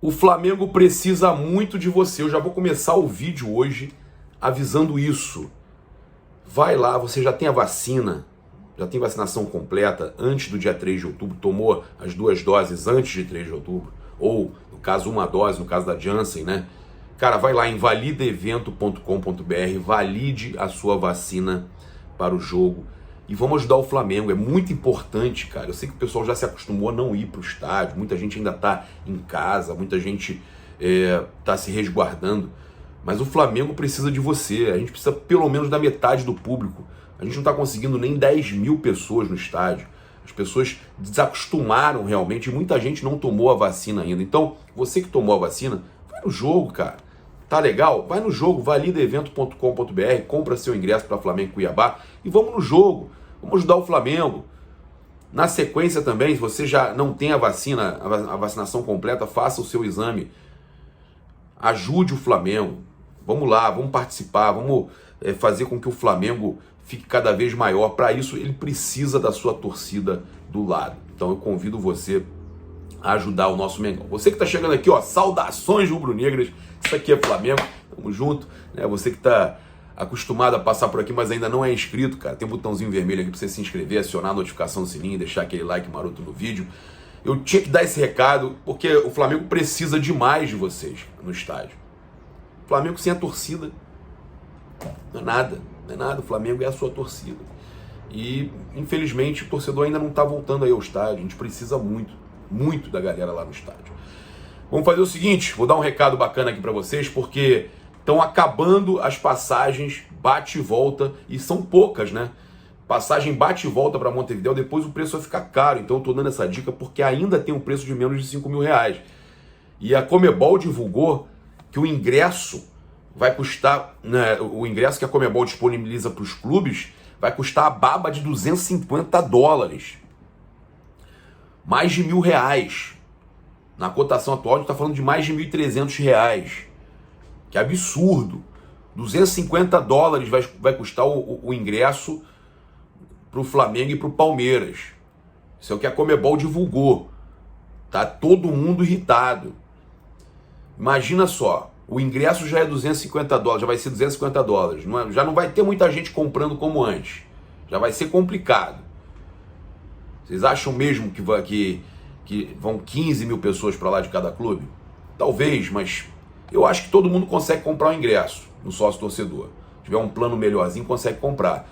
O Flamengo precisa muito de você. Eu já vou começar o vídeo hoje avisando isso. Vai lá, você já tem a vacina, já tem vacinação completa antes do dia 3 de outubro, tomou as 2 doses antes de 3 de outubro, ou, no caso, 1 dose, no caso da Janssen, né? Cara, vai lá em validaevento.com.br, valide a sua vacina para o jogo e vamos ajudar o Flamengo. É muito importante, cara. Eu sei que o pessoal já se acostumou a não ir para o estádio, muita gente ainda está em casa, muita gente está se resguardando, mas o Flamengo precisa de você. A gente precisa pelo menos da metade do público. A gente não está conseguindo nem 10 mil pessoas no estádio. As pessoas desacostumaram realmente e muita gente não tomou a vacina ainda. Então, você que tomou a vacina, vai no jogo, cara. Tá legal? Vai no jogo, validaevento.com.br, compra seu ingresso para Flamengo e Cuiabá e vamos no jogo. Vamos ajudar o Flamengo. Na sequência também, se você já não tem a vacina, a vacinação completa, faça o seu exame. Ajude o Flamengo. Vamos lá, vamos participar, vamos fazer com que o Flamengo fique cada vez maior. Para isso, ele precisa da sua torcida do lado. Então eu convido você a ajudar o nosso Mengão. Você que está chegando aqui, ó, saudações rubro-negras. Isso aqui é Flamengo, tamo junto, né? Você que tá acostumado a passar por aqui, mas ainda não é inscrito, cara, tem um botãozinho vermelho aqui pra você se inscrever, acionar a notificação do sininho, deixar aquele like maroto no vídeo. Eu tinha que dar esse recado, porque o Flamengo precisa demais de vocês no estádio. O Flamengo sem a torcida não é nada, não é nada. O Flamengo é a sua torcida. E, infelizmente, o torcedor ainda não tá voltando aí ao estádio. A gente precisa muito, muito da galera lá no estádio. Vamos fazer o seguinte, vou dar um recado bacana aqui para vocês, porque estão acabando as passagens bate e volta, e são poucas, né? Passagem bate e volta para Montevidéu, depois o preço vai ficar caro, então eu tô dando essa dica porque ainda tem um preço de menos de 5 mil reais. E a Conmebol divulgou que o ingresso vai custar, né, o ingresso que a Conmebol disponibiliza para os clubes vai custar a baba de $250. Mais de R$1.000. Na cotação atual, a gente está falando de mais de R$1.300. Que absurdo. $250 vai custar o ingresso para o Flamengo e para o Palmeiras. Isso é o que a Conmebol divulgou. Tá todo mundo irritado. Imagina só, o ingresso já é $250, já vai ser $250. Já não vai ter muita gente comprando como antes. Já vai ser complicado. Vocês acham mesmo que vão 15 mil pessoas para lá de cada clube? Talvez, mas eu acho que todo mundo consegue comprar o ingresso no sócio torcedor. Se tiver um plano melhorzinho, consegue comprar.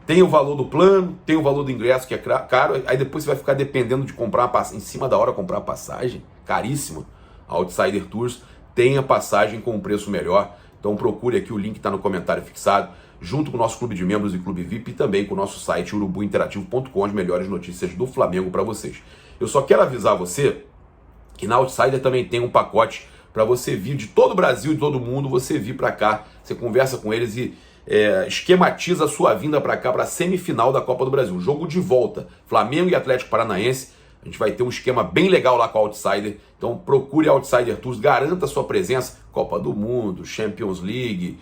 Tem o valor do plano, tem o valor do ingresso, que é caro, aí depois você vai ficar dependendo de comprar em cima da hora comprar a passagem, caríssima. A Outsider Tours tem a passagem com um preço melhor, então procure aqui, o link está no comentário fixado, junto com o nosso clube de membros e clube VIP, e também com o nosso site urubuinterativo.com, as melhores notícias do Flamengo para vocês. Eu só quero avisar você que na Outsider também tem um pacote para você vir de todo o Brasil e todo mundo, você vir para cá, você conversa com eles e esquematiza a sua vinda para cá, para a semifinal da Copa do Brasil. Jogo de volta, Flamengo e Atlético Paranaense. A gente vai ter um esquema bem legal lá com a Outsider. Então procure a Outsider Tours, garanta a sua presença. Copa do Mundo, Champions League,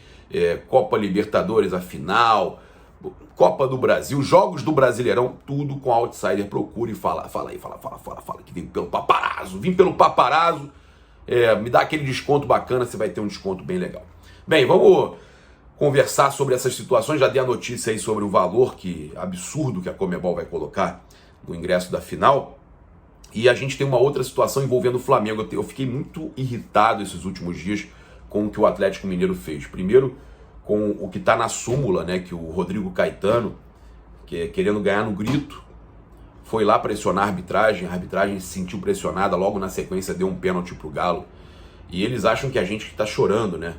Copa Libertadores, a final, Copa do Brasil, jogos do Brasileirão, tudo com a Outsider. Procure e fala que vem pelo paparazzo. Vim pelo paparazzo, me dá aquele desconto bacana, você vai ter um desconto bem legal. Bem, vamos conversar sobre essas situações. Já dei a notícia aí sobre o valor absurdo que a Conmebol vai colocar no ingresso da final. E a gente tem uma outra situação envolvendo o Flamengo. Eu fiquei muito irritado esses últimos dias com o que o Atlético Mineiro fez. Primeiro, com o que está na súmula, né, que o Rodrigo Caetano, querendo ganhar no grito, foi lá pressionar a arbitragem se sentiu pressionada, logo na sequência deu um pênalti pro Galo. E eles acham que a gente está chorando, né?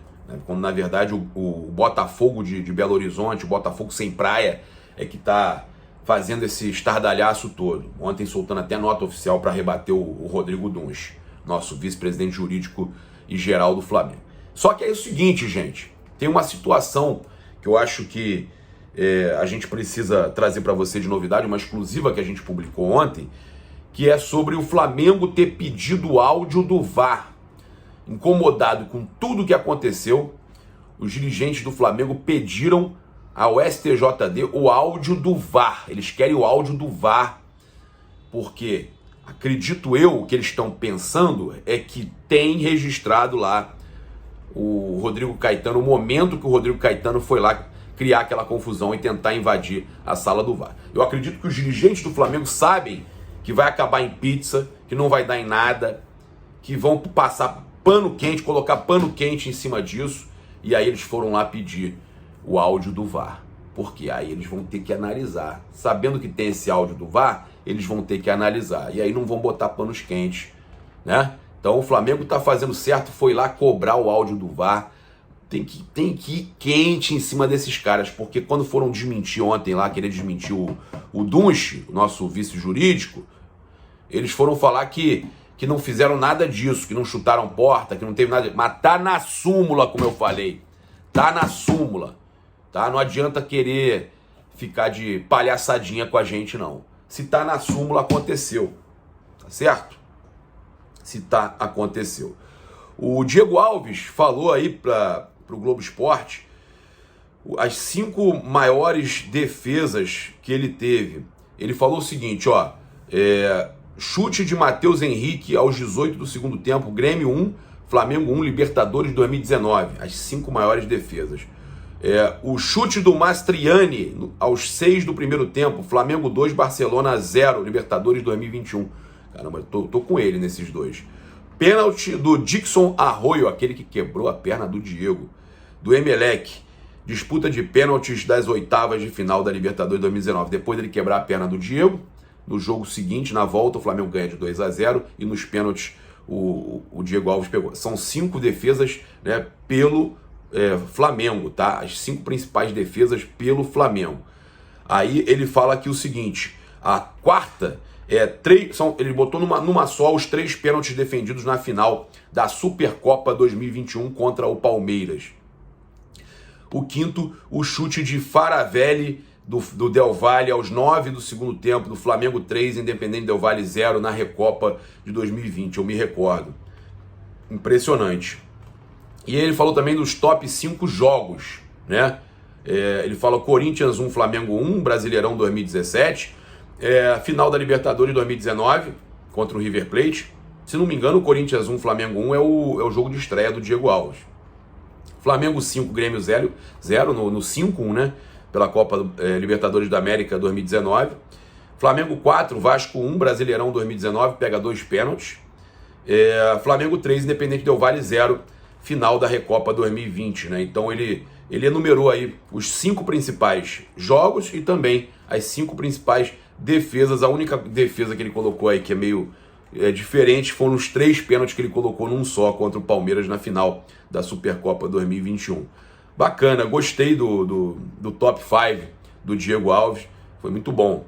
Quando na verdade o Botafogo de Belo Horizonte, o Botafogo sem praia, é que está fazendo esse estardalhaço todo. Ontem soltando até nota oficial para rebater o Rodrigo Duns, nosso vice-presidente jurídico e geral do Flamengo. Só que é o seguinte, gente, tem uma situação que eu acho que a gente precisa trazer para você de novidade, uma exclusiva que a gente publicou ontem, que é sobre o Flamengo ter pedido o áudio do VAR. Incomodado com tudo que aconteceu, os dirigentes do Flamengo pediram ao STJD o áudio do VAR. Eles querem o áudio do VAR, porque acredito eu, o que eles estão pensando é que tem registrado lá o Rodrigo Caetano, o momento que o Rodrigo Caetano foi lá criar aquela confusão e tentar invadir a sala do VAR. Eu acredito que os dirigentes do Flamengo sabem que vai acabar em pizza, que não vai dar em nada, que vão passar pano quente, colocar pano quente em cima disso, e aí eles foram lá pedir o áudio do VAR. Porque aí eles vão ter que analisar. Sabendo que tem esse áudio do VAR, eles vão ter que analisar. E aí não vão botar panos quentes, né? Então o Flamengo tá fazendo certo, foi lá cobrar o áudio do VAR. Tem que ir quente em cima desses caras, porque quando foram desmentir ontem lá, querer desmentir o Dunche, o nosso vice jurídico, eles foram falar que não fizeram nada disso, que não chutaram porta, que não teve nada. Mas tá na súmula, como eu falei. Tá na súmula. Tá? Não adianta querer ficar de palhaçadinha com a gente, não. Se tá na súmula, aconteceu. Tá certo? Se tá, aconteceu. O Diego Alves falou aí pro Globo Esporte as 5 maiores defesas que ele teve. Ele falou o seguinte, ó. Chute de Matheus Henrique aos 18 do segundo tempo, Grêmio 1, Flamengo 1, Libertadores 2019. As 5 maiores defesas. O chute do Mastriani aos 6 do primeiro tempo, Flamengo 2, Barcelona 0, Libertadores 2021. Caramba, tô com ele nesses dois. Pênalti do Dixon Arroio, aquele que quebrou a perna do Diego, do Emelec. Disputa de pênaltis das oitavas de final da Libertadores 2019. Depois dele quebrar a perna do Diego, no jogo seguinte, na volta, o Flamengo ganha de 2-0 e nos pênaltis o Diego Alves pegou. São 5 defesas, né, pelo Flamengo, tá? As 5 principais defesas pelo Flamengo. Aí ele fala aqui o seguinte, a quarta ele botou numa só os 3 pênaltis defendidos na final da Supercopa 2021 contra o Palmeiras. O quinto, o chute de Faravelli do Del Valle aos 9 do segundo tempo, do Flamengo 3, Independente Del Valle 0 na Recopa de 2020, eu me recordo. Impressionante. E ele falou também dos top 5 jogos, né? Ele fala Corinthians 1, Flamengo 1, Brasileirão 2017, final da Libertadores 2019 contra o River Plate. Se não me engano, o Corinthians 1, Flamengo 1 é o jogo de estreia do Diego Alves. Flamengo 5, Grêmio 0 no 5-1, né? Pela Copa Libertadores da América 2019. Flamengo 4, Vasco 1, Brasileirão 2019, pega 2 pênaltis. Flamengo 3, Independente Del Valle 0, final da Recopa 2020, né? Então ele enumerou aí os 5 principais jogos e também as 5 principais defesas. A única defesa que ele colocou aí que é meio diferente foram os 3 pênaltis que ele colocou num só contra o Palmeiras na final da Supercopa 2021. Bacana, gostei do top 5 do Diego Alves, foi muito bom.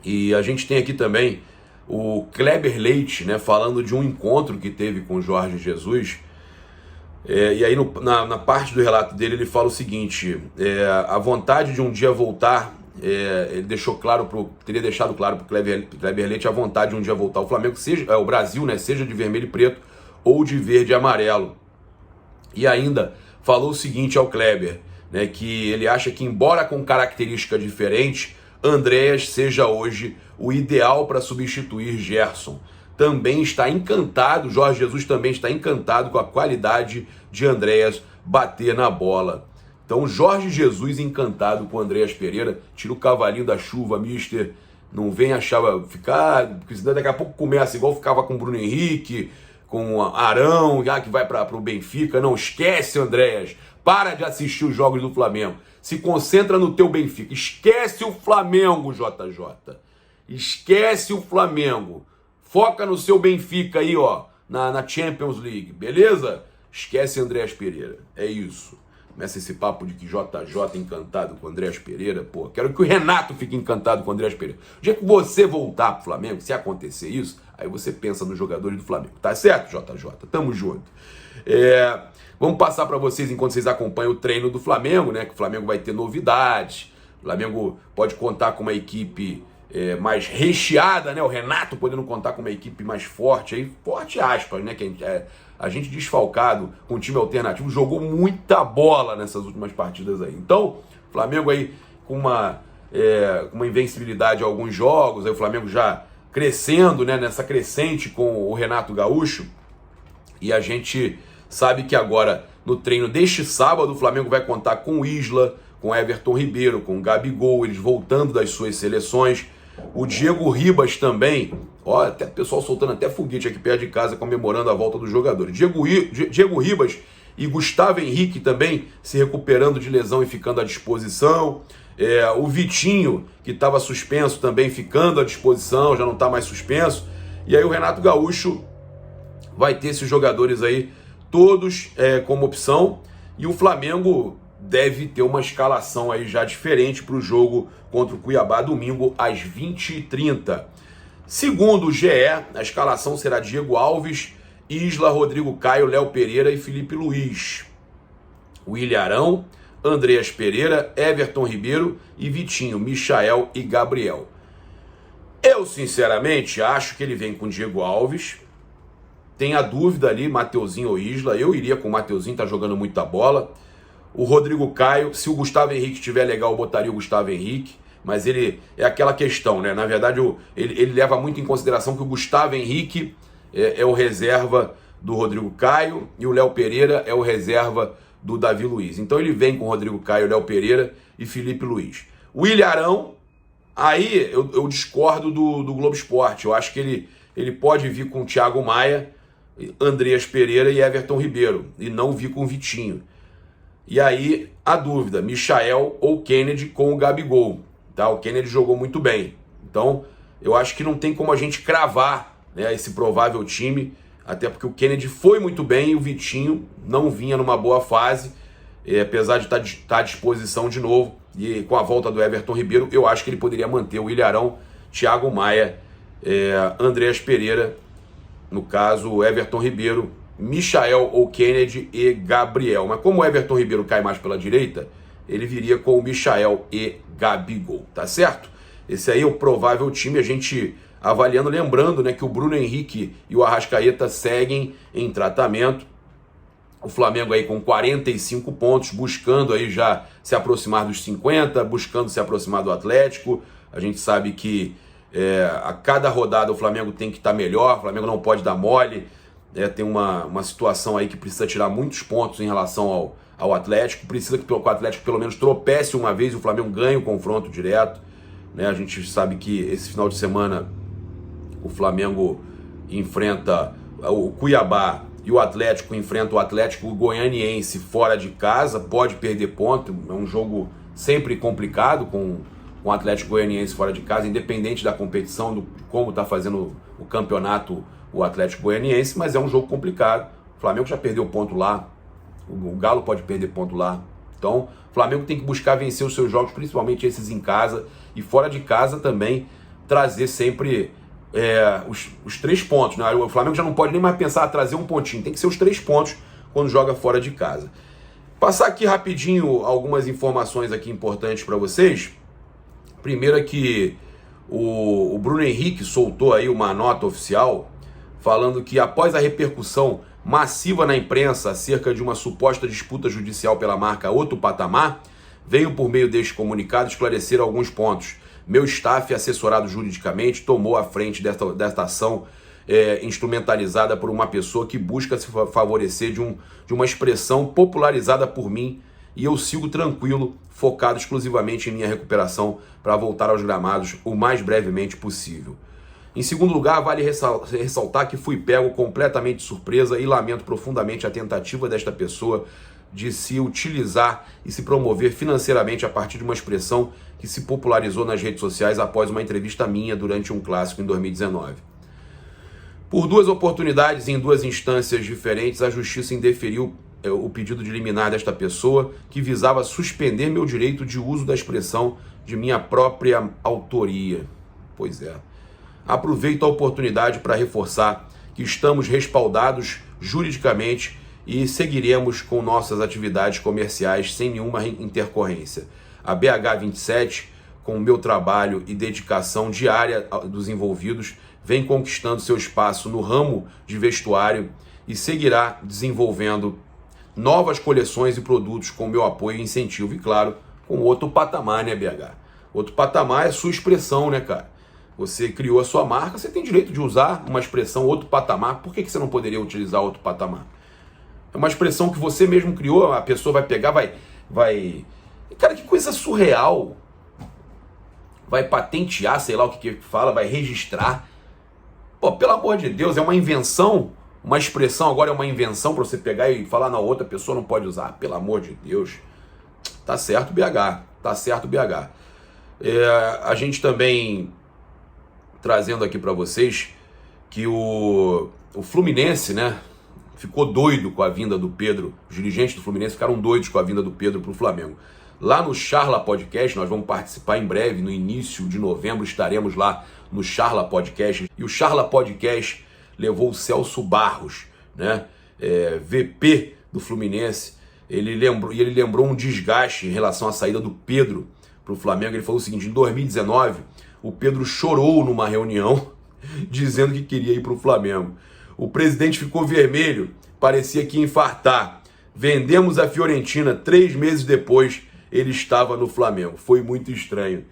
E a gente tem aqui também o Kleber Leite, né, falando de um encontro que teve com o Jorge Jesus. E aí na parte do relato dele ele fala o seguinte, a vontade de um dia voltar, ele teria deixado claro para o Kleber Leite a vontade de um dia voltar ao Flamengo, seja o Brasil, né, seja de vermelho e preto ou de verde e amarelo. E ainda falou o seguinte ao Kleber, né, que ele acha que, embora com característica diferente, Andréas seja hoje o ideal para substituir Gerson. Também está encantado, Jorge Jesus também está encantado com a qualidade de Andréas bater na bola. Então, Jorge Jesus encantado com Andréas Pereira, tira o cavalinho da chuva, mister, não vem porque senão daqui a pouco começa igual ficava com o Bruno Henrique, com Arão, que vai para o Benfica. Não, esquece, Andréas. Para de assistir os jogos do Flamengo. Se concentra no teu Benfica. Esquece o Flamengo, JJ. Esquece o Flamengo. Foca no seu Benfica aí, ó, na Champions League, beleza? Esquece Andréas Pereira. É isso. Começa esse papo de que JJ encantado com Andréas Pereira. Pô, quero que o Renato fique encantado com Andréas Pereira. O dia que você voltar pro Flamengo, se acontecer isso, aí você pensa nos jogadores do Flamengo. Tá certo, JJ? Tamo junto. Vamos passar para vocês, enquanto vocês acompanham o treino do Flamengo, né? Que o Flamengo vai ter novidades. O Flamengo pode contar com uma equipe mais recheada, né? O Renato podendo contar com uma equipe mais forte, aí, forte aspas, né? Que a gente desfalcado com um time alternativo jogou muita bola nessas últimas partidas aí. Então, o Flamengo aí com uma invencibilidade em alguns jogos, aí o Flamengo já crescendo, né, nessa crescente com o Renato Gaúcho, e a gente sabe que agora, no treino deste sábado, o Flamengo vai contar com o Isla, com Everton Ribeiro, com o Gabigol, eles voltando das suas seleções. O Diego Ribas também, ó, até o pessoal soltando até foguete aqui perto de casa, comemorando a volta dos jogadores. Diego Ribas e Gustavo Henrique também se recuperando de lesão e ficando à disposição. O Vitinho, que estava suspenso, também ficando à disposição, já não está mais suspenso. E aí o Renato Gaúcho vai ter esses jogadores aí todos como opção. E o Flamengo deve ter uma escalação aí já diferente para o jogo contra o Cuiabá, domingo às 20h30. Segundo o GE, a escalação será Diego Alves, Isla, Rodrigo Caio, Léo Pereira e Felipe Luiz. William Arão, Andreas Pereira, Everton Ribeiro e Vitinho, Michael e Gabriel. Eu, sinceramente, acho que ele vem com Diego Alves. Tem a dúvida ali, Mateuzinho ou Isla. Eu iria com o Mateuzinho, tá jogando muita bola. O Rodrigo Caio, se o Gustavo Henrique estiver legal, eu botaria o Gustavo Henrique. Mas ele é aquela questão, né? Na verdade, ele leva muito em consideração que o Gustavo Henrique é o reserva do Rodrigo Caio e o Léo Pereira é o reserva do Davi Luiz. Então ele vem com o Rodrigo Caio, Léo Pereira e Felipe Luiz. O William Arão, aí eu discordo do Globo Esporte. Eu acho que ele pode vir com o Thiago Maia, Andreas Pereira e Everton Ribeiro, e não vir com o Vitinho. E aí a dúvida, Michael ou Kennedy com o Gabigol. Tá? O Kennedy jogou muito bem. Então eu acho que não tem como a gente cravar, né, esse provável time, até porque o Kennedy foi muito bem e o Vitinho não vinha numa boa fase, apesar de estar à disposição de novo. E com a volta do Everton Ribeiro, eu acho que ele poderia manter o William Arão, Thiago Maia, Andreas Pereira, no caso Everton Ribeiro, Michael ou Kennedy e Gabriel. Mas como o Everton Ribeiro cai mais pela direita, ele viria com o Michael e Gabigol, tá certo? Esse aí é o provável time, a gente avaliando, lembrando, né, que o Bruno Henrique e o Arrascaeta seguem em tratamento. O Flamengo aí com 45 pontos, buscando aí já se aproximar dos 50, buscando se aproximar do Atlético. A gente sabe que a cada rodada o Flamengo tem que estar melhor, o Flamengo não pode dar mole. Tem uma situação aí que precisa tirar muitos pontos em relação ao Atlético. Precisa que o Atlético pelo menos tropece uma vez e o Flamengo ganhe o confronto direto. Né? A gente sabe que esse final de semana o Flamengo enfrenta o Cuiabá e o Atlético enfrenta o Atlético Goianiense fora de casa. Pode perder ponto, é um jogo sempre complicado com o Atlético Goianiense fora de casa, independente da competição, de como está fazendo o campeonato o Atlético Goianiense, mas é um jogo complicado. O Flamengo já perdeu ponto lá, o Galo pode perder ponto lá. Então, o Flamengo tem que buscar vencer os seus jogos, principalmente esses em casa, e fora de casa também trazer sempre os 3 pontos. Né? O Flamengo já não pode nem mais pensar em trazer um pontinho, tem que ser os 3 pontos quando joga fora de casa. Passar aqui rapidinho algumas informações aqui importantes para vocês. Primeiro é que o Bruno Henrique soltou aí uma nota oficial falando que após a repercussão massiva na imprensa acerca de uma suposta disputa judicial pela marca Outro Patamar, venho por meio deste comunicado esclarecer alguns pontos. Meu staff, assessorado juridicamente, tomou a frente desta ação instrumentalizada por uma pessoa que busca se favorecer de uma expressão popularizada por mim, e eu sigo tranquilo, focado exclusivamente em minha recuperação para voltar aos gramados o mais brevemente possível. Em segundo lugar, vale ressaltar que fui pego completamente de surpresa e lamento profundamente a tentativa desta pessoa de se utilizar e se promover financeiramente a partir de uma expressão que se popularizou nas redes sociais após uma entrevista minha durante um clássico em 2019. Por 2 oportunidades e em 2 instâncias diferentes, a Justiça indeferiu o pedido de liminar desta pessoa, que visava suspender meu direito de uso da expressão de minha própria autoria. Pois é. Aproveito a oportunidade para reforçar que estamos respaldados juridicamente e seguiremos com nossas atividades comerciais sem nenhuma intercorrência. A BH27, com o meu trabalho e dedicação diária dos envolvidos, vem conquistando seu espaço no ramo de vestuário e seguirá desenvolvendo novas coleções e produtos com meu apoio e incentivo. E claro, com Outro Patamar, né, BH? Outro Patamar é sua expressão, né, cara? você criou a sua marca, você tem direito de usar uma expressão outro patamar. Por que você não poderia utilizar outro patamar? É uma expressão que você mesmo criou, a pessoa vai pegar, vai... Cara, que coisa surreal. Vai patentear, sei lá o que fala, vai registrar. Pô, pelo amor de Deus, é uma invenção, uma expressão agora é uma invenção para você pegar e falar, não, outra pessoa não pode usar. Pelo amor de Deus. Tá certo, BH. Tá certo, BH. A gente também trazendo aqui para vocês que o Fluminense, né, ficou doido com a vinda do Pedro. Os dirigentes do Fluminense ficaram doidos com a vinda do Pedro para o Flamengo. Lá no Charla Podcast, nós vamos participar em breve, no início de novembro, estaremos lá no Charla Podcast. E o Charla Podcast levou o Celso Barros, né, VP do Fluminense. Ele lembrou um desgaste em relação à saída do Pedro para o Flamengo. Ele falou o seguinte: em 2019, o Pedro chorou numa reunião dizendo que queria ir para o Flamengo. O presidente ficou vermelho, parecia que ia infartar. Vendemos a Fiorentina, 3 meses depois ele estava no Flamengo. Foi muito estranho.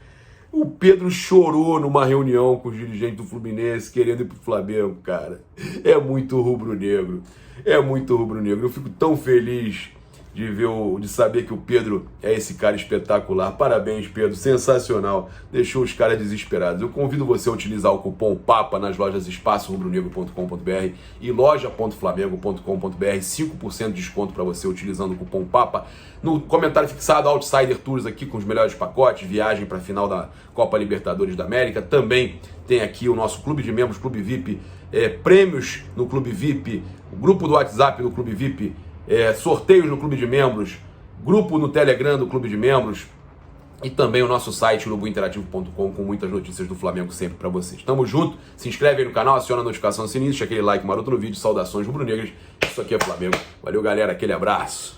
O Pedro chorou numa reunião com os dirigentes do Fluminense querendo ir pro Flamengo, cara. É muito rubro-negro. É muito rubro-negro. Eu fico tão feliz de saber que o Pedro é esse cara espetacular. Parabéns, Pedro. Sensacional. Deixou os caras desesperados. Eu convido você a utilizar o cupom PAPA nas lojas espaçorubronegro.com.br e loja.flamengo.com.br. 5% de desconto para você utilizando o cupom PAPA. No comentário fixado, Outsider Tours aqui com os melhores pacotes, viagem para a final da Copa Libertadores da América. Também tem aqui o nosso Clube de Membros, Clube VIP, prêmios no Clube VIP, o grupo do WhatsApp do Clube VIP, sorteios no Clube de Membros, grupo no Telegram do Clube de Membros e também o nosso site urubuinterativo.com com muitas notícias do Flamengo sempre para vocês. Tamo junto, se inscreve aí no canal, aciona a notificação do sininho, deixa aquele like maroto no vídeo, saudações rubro-negras. Isso aqui é Flamengo. Valeu, galera, aquele abraço.